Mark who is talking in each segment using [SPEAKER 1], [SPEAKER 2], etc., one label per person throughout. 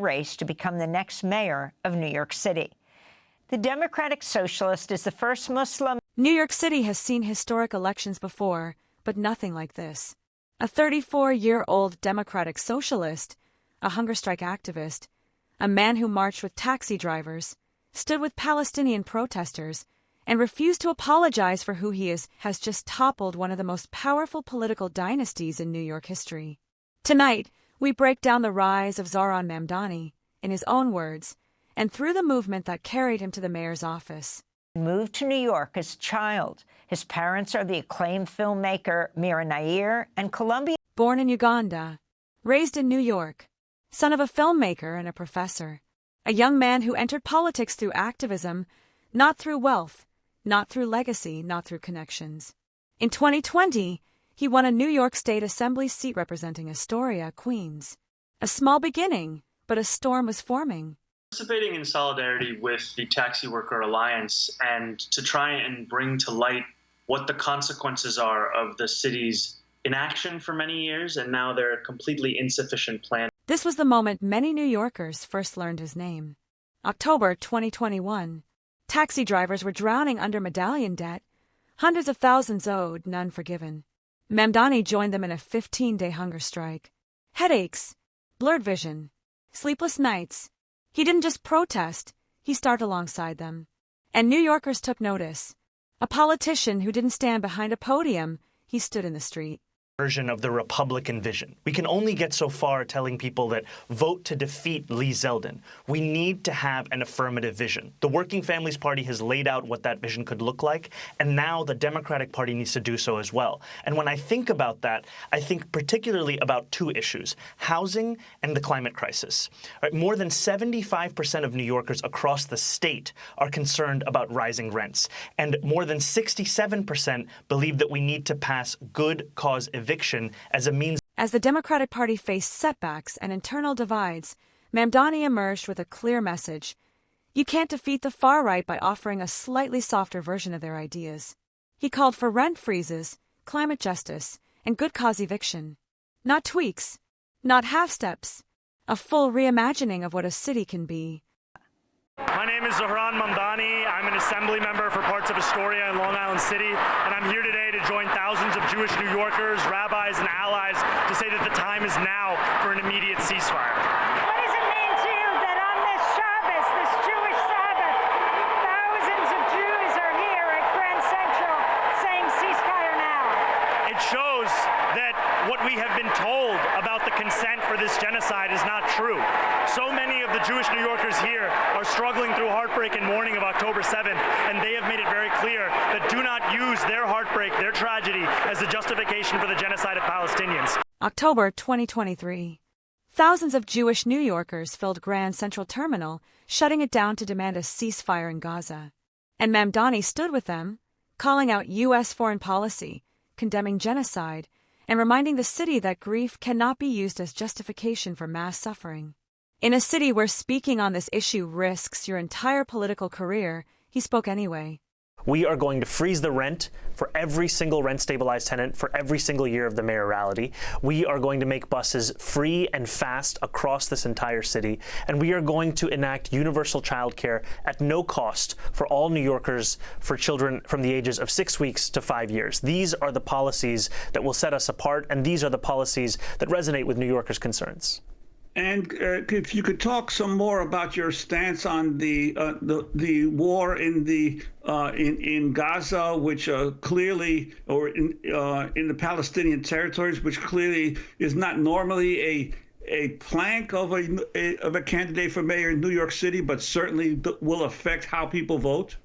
[SPEAKER 1] race to become the next mayor of New York City. The Democratic Socialist is the first Muslim.
[SPEAKER 2] New York City has seen historic elections before, but nothing like this. A 34-year-old Democratic Socialist, a hunger strike activist, a man who marched with taxi drivers, stood with Palestinian protesters, and refused to apologize for who he is, has just toppled one of the most powerful political dynasties in New York history. Tonight, we break down the rise of Zoran Mamdani, in his own words, and through the movement that carried him to the mayor's office.
[SPEAKER 1] Moved to New York as a child. His parents are the acclaimed filmmaker Mira Nair and Colombian.
[SPEAKER 2] Born in Uganda, raised in New York, son of a filmmaker and a professor, a young man who entered politics through activism, not through wealth, not through legacy, not through connections. In 2020, he won a New York State Assembly seat representing Astoria, Queens. A small beginning, but a storm was forming.
[SPEAKER 3] Participating in solidarity with the Taxi Worker Alliance and to try and bring to light what the consequences are of the city's inaction for many years and now their completely insufficient plan.
[SPEAKER 2] This was the moment many New Yorkers first learned his name. October 2021. Taxi drivers were drowning under medallion debt, hundreds of thousands owed, none forgiven. Mamdani joined them in a 15-day hunger strike. Headaches, blurred vision, sleepless nights. He didn't just protest, he started alongside them. And New Yorkers took notice. A politician who didn't stand behind a podium, he stood in the street.
[SPEAKER 4] Version of the Republican vision. We can only get so far telling people that vote to defeat Lee Zeldin. We need to have an affirmative vision. The Working Families Party has laid out what that vision could look like, and now the Democratic Party needs to do so as well. And when I think about that, I think particularly about two issues, housing and the climate crisis. Right, more than 75% of New Yorkers across the state are concerned about rising rents, and more than 67% believe that we need to pass good cause eviction as a means.
[SPEAKER 2] As the Democratic Party faced setbacks and internal divides, Mamdani emerged with a clear message. You can't defeat the far right by offering a slightly softer version of their ideas. He called for rent freezes, climate justice, and good cause eviction. Not tweaks, not half steps, a full reimagining of what a city can be.
[SPEAKER 5] My name is Zoran Mamdani. I'm an assembly member for parts of Astoria and Long Island City, and I'm here today to join thousands of Jewish New Yorkers, rabbis, and allies to say that the time is now for an immediate ceasefire.
[SPEAKER 6] What does it mean to you that on this Shabbos, this Jewish Sabbath, thousands of Jews are here at Grand Central saying ceasefire now?
[SPEAKER 5] It shows that what we have been told about the consent for this genocide is not true. So many of the Jewish New Yorkers here are struggling through heartbreak and mourning of October 7th, and they have made it very clear that do not use their heartbreak, their tragedy, as the justification for the genocide of Palestinians.
[SPEAKER 2] October 2023. Thousands of Jewish New Yorkers filled Grand Central Terminal, shutting it down to demand a ceasefire in Gaza. And Mamdani stood with them, calling out U.S. foreign policy, condemning genocide, and reminding the city that grief cannot be used as justification for mass suffering. In a city where speaking on this issue risks your entire political career, he spoke anyway.
[SPEAKER 4] We are going to freeze the rent for every single rent-stabilized tenant for every single year of the mayoralty. We are going to make buses free and fast across this entire city. And we are going to enact universal childcare at no cost for all New Yorkers for children from the ages of 6 weeks to 5 years. These are the policies that will set us apart, and these are the policies that resonate with New Yorkers' concerns.
[SPEAKER 7] And if you could talk some more about your stance on the war in Gaza, which clearly, or in the Palestinian territories, which clearly is not normally a plank of a candidate for mayor in New York City, but certainly will affect how people vote.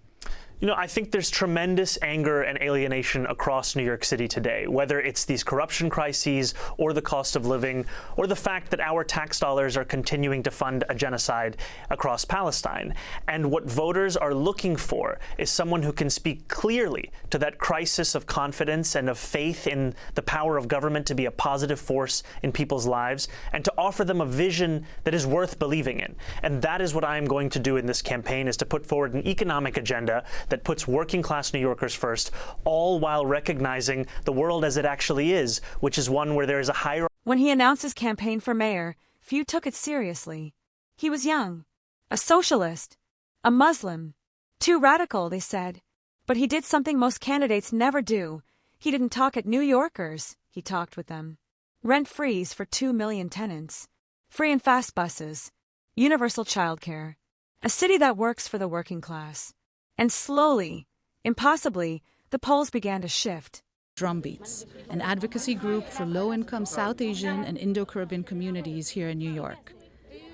[SPEAKER 4] You know, I think there's tremendous anger and alienation across New York City today, whether it's these corruption crises or the cost of living or the fact that our tax dollars are continuing to fund a genocide across Palestine. And what voters are looking for is someone who can speak clearly to that crisis of confidence and of faith in the power of government to be a positive force in people's lives and to offer them a vision that is worth believing in. And that is what I am going to do in this campaign, is to put forward an economic agenda that puts working-class New Yorkers first, all while recognizing the world as it actually is, which is one where there is a hierarchy.
[SPEAKER 2] When he announced his campaign for mayor, few took it seriously. He was young, a socialist, a Muslim. Too radical, they said. But he did something most candidates never do. He didn't talk at New Yorkers, he talked with them. Rent freeze for 2 million tenants. Free and fast buses. Universal childcare. A city that works for the working class. And slowly, impossibly, the polls began to shift.
[SPEAKER 8] Drumbeats, an advocacy group for low-income South Asian and Indo-Caribbean communities here in New York.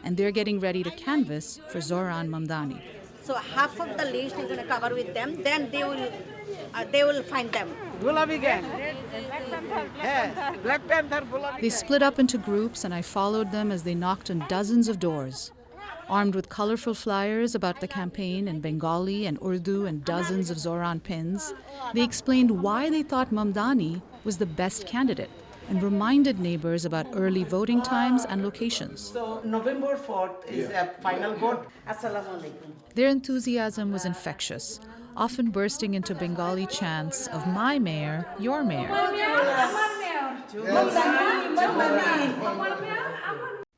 [SPEAKER 8] And they're getting ready to canvass for Zoran Mamdani.
[SPEAKER 9] So half of the list is going to cover with them, then they will find them.
[SPEAKER 8] They split up into groups and I followed them as they knocked on dozens of doors. Armed with colorful flyers about the campaign in Bengali and Urdu and dozens of Zoran pins, they explained why they thought Mamdani was the best candidate and reminded neighbors about early voting times and locations.
[SPEAKER 9] So November 4th is a final vote. Assalamu alaikum.
[SPEAKER 8] Their enthusiasm was infectious, often bursting into Bengali chants of my mayor, your mayor.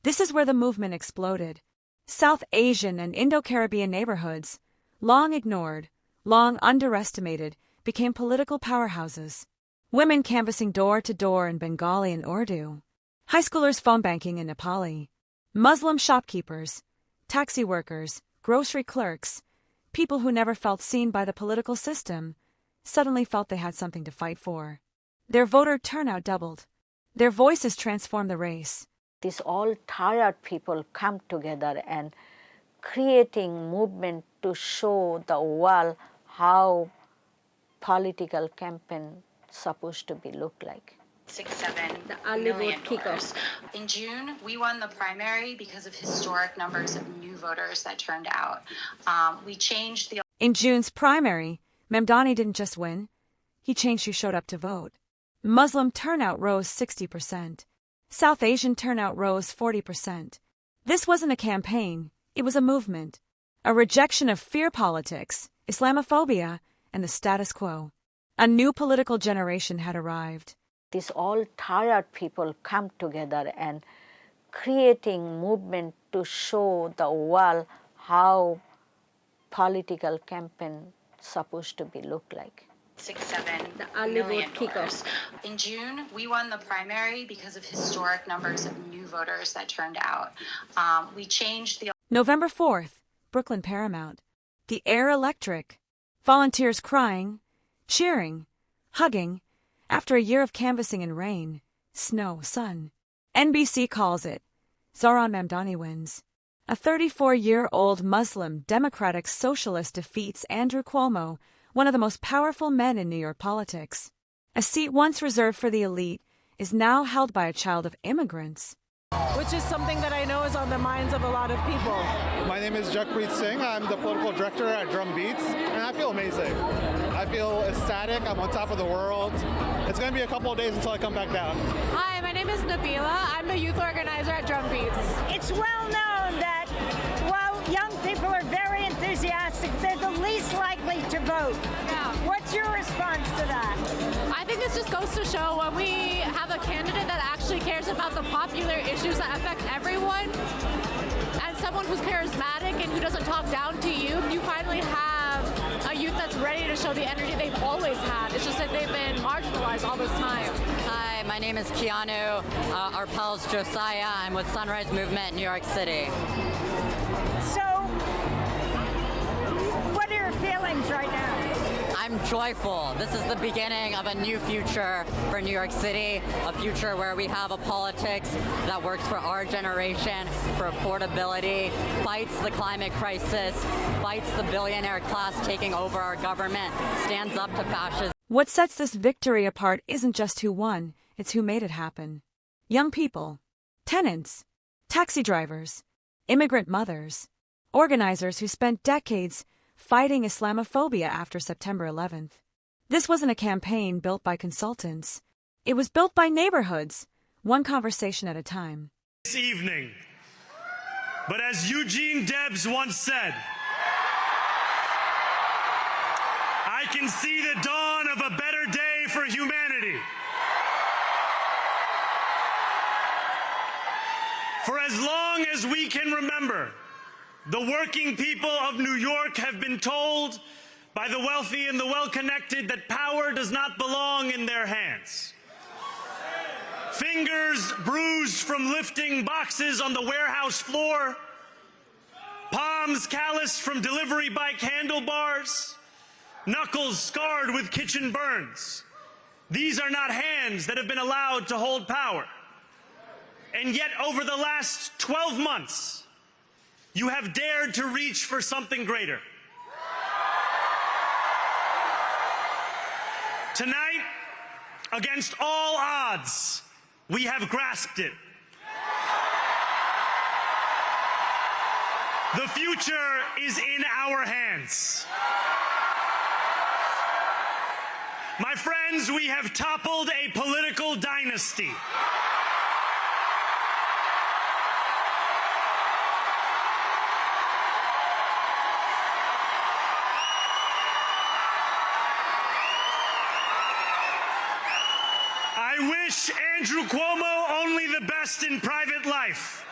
[SPEAKER 2] This is where the movement exploded. South Asian and Indo-Caribbean neighborhoods, long ignored, long underestimated, became political powerhouses. Women canvassing door to door in Bengali and Urdu. High schoolers phone banking in Nepali. Muslim shopkeepers, taxi workers, grocery clerks, people who never felt seen by the political system, suddenly felt they had something to fight for. Their voter turnout doubled. Their voices transformed the race.
[SPEAKER 1] These all tired people come together and creating movement to show the world how political campaign supposed to be look like.
[SPEAKER 10] 6-7 million voters. In June, we won the primary because of historic numbers of new voters that turned out. We changed the...
[SPEAKER 2] In June's primary, Mamdani didn't just win. He changed who showed up to vote. Muslim turnout rose 60%. South Asian turnout rose 40%. This wasn't a campaign. It was a movement. A rejection of fear politics, Islamophobia, and the status quo. A new political generation had arrived.
[SPEAKER 1] These all tired people come together and creating movement to show the world how political campaign supposed to be look like.
[SPEAKER 10] 6-7 million voters. In June, we won the primary because of historic numbers of new voters that turned out. We changed the...
[SPEAKER 2] November 4th, Brooklyn Paramount. The air electric. Volunteers crying, cheering, hugging, after a year of canvassing in rain, snow, sun. NBC calls it. Zoran Mamdani wins. A 34-year-old Muslim Democratic Socialist defeats Andrew Cuomo, one of the most powerful men in New York politics. A seat once reserved for the elite is now held by a child of immigrants.
[SPEAKER 11] Which is something that I know is on the minds of a lot of people.
[SPEAKER 12] My name is Jakpreet Singh. I'm the political director at Drumbeats, and I feel amazing. I feel ecstatic. I'm on top of the world. It's going to be a couple of days until I come back down.
[SPEAKER 11] Hi, my name is Nabila. I'm the youth organizer at Drumbeats.
[SPEAKER 6] It's well known that while young people are very enthusiastic, they're the least likely to vote.
[SPEAKER 11] Yeah.
[SPEAKER 6] What's your response to that?
[SPEAKER 11] I think this just goes to show when we have a candidate that actually cares about the popular issues that affect everyone, and someone who's charismatic and who doesn't talk down to you, you finally have a youth that's ready to show the energy they've always had. It's just that they've been marginalized all this time.
[SPEAKER 13] Hi, my name is Keanu. Our pal's Josiah. I'm with Sunrise Movement, New York City.
[SPEAKER 6] So, what are your feelings right now?
[SPEAKER 13] I'm joyful. This is the beginning of a new future for New York City, a future where we have a politics that works for our generation, for affordability, fights the climate crisis, fights the billionaire class taking over our government, stands up to fascism.
[SPEAKER 2] What sets this victory apart isn't just who won, it's who made it happen. Young people, tenants, taxi drivers, immigrant mothers, organizers who spent decades fighting Islamophobia after September 11th. This wasn't a campaign built by consultants. It was built by neighborhoods, one conversation at a time.
[SPEAKER 5] This evening, but as Eugene Debs once said, I can see the dawn of a better day for humanity. For For as long as we can remember, the working people of New York have been told by the wealthy and the well-connected that power does not belong in their hands. Fingers bruised from lifting boxes on the warehouse floor, palms calloused from delivery bike handlebars, knuckles scarred with kitchen burns. These are not hands that have been allowed to hold power. And yet, over the last 12 months, you have dared to reach for something greater. Tonight, against all odds, we have grasped it. The future is in our hands. My friends, we have toppled a political dynasty. I wish Andrew Cuomo only the best in private life.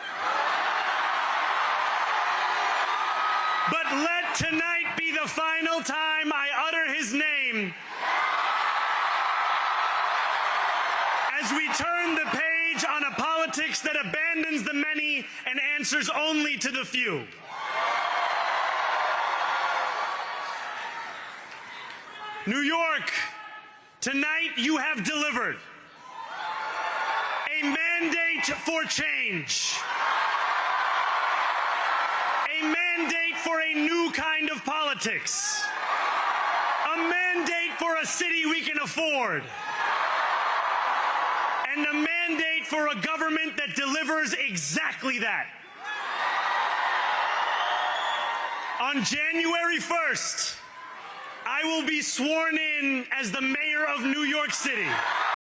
[SPEAKER 5] But let tonight be the final time I utter his name as we turn the page on a politics that abandons the many and answers only to the few. New York, tonight you have delivered a mandate for change, a mandate for a new kind of politics, a mandate for a city we can afford, and a mandate for a government that delivers exactly that. On January 1st, I will be sworn in as the mayor of New York City.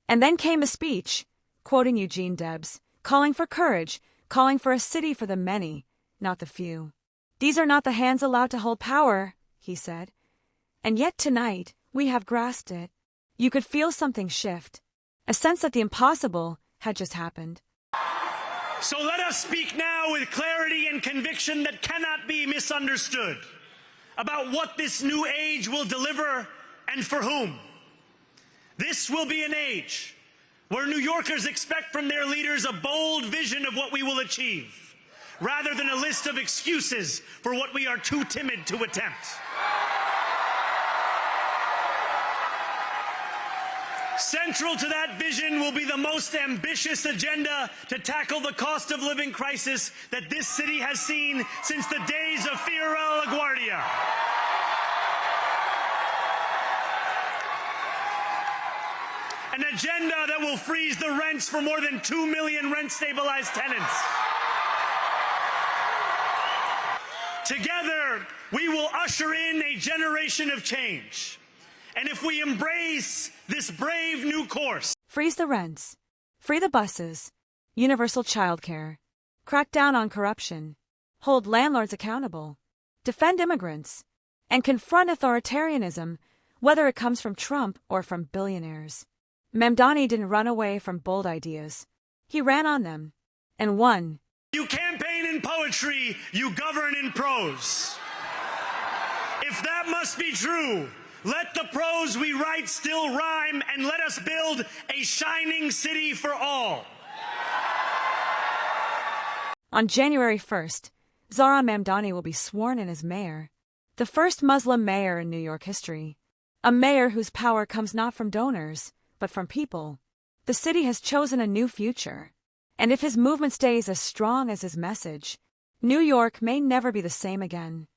[SPEAKER 2] And then came a speech, quoting Eugene Debs, calling for courage, calling for a city for the many, not the few. These are not the hands allowed to hold power, he said. And yet tonight, we have grasped it. You could feel something shift, a sense that the impossible had just happened.
[SPEAKER 5] So let us speak now with clarity and conviction that cannot be misunderstood about what this new age will deliver and for whom. This will be an age where New Yorkers expect from their leaders a bold vision of what we will achieve, rather than a list of excuses for what we are too timid to attempt. Central to that vision will be the most ambitious agenda to tackle the cost of living crisis that this city has seen since the days of Fiorella LaGuardia. An agenda that will freeze the rents for more than 2 million rent-stabilized tenants. Together, we will usher in a generation of change. And if we embrace this brave new course,
[SPEAKER 2] Freeze the rents, free the buses, universal childcare, crack down on corruption, hold landlords accountable, defend immigrants, and confront authoritarianism, whether it comes from Trump or from billionaires. Mamdani didn't run away from bold ideas. He ran on them, and won.
[SPEAKER 5] You campaign in poetry, you govern in prose. If that must be true, let the prose we write still rhyme, and let us build a shining city for all.
[SPEAKER 2] On January 1st, Zoran Mamdani will be sworn in as mayor, the first Muslim mayor in New York history, a mayor whose power comes not from donors, but from people. The city has chosen a new future, and if his movement stays as strong as his message, New York may never be the same again.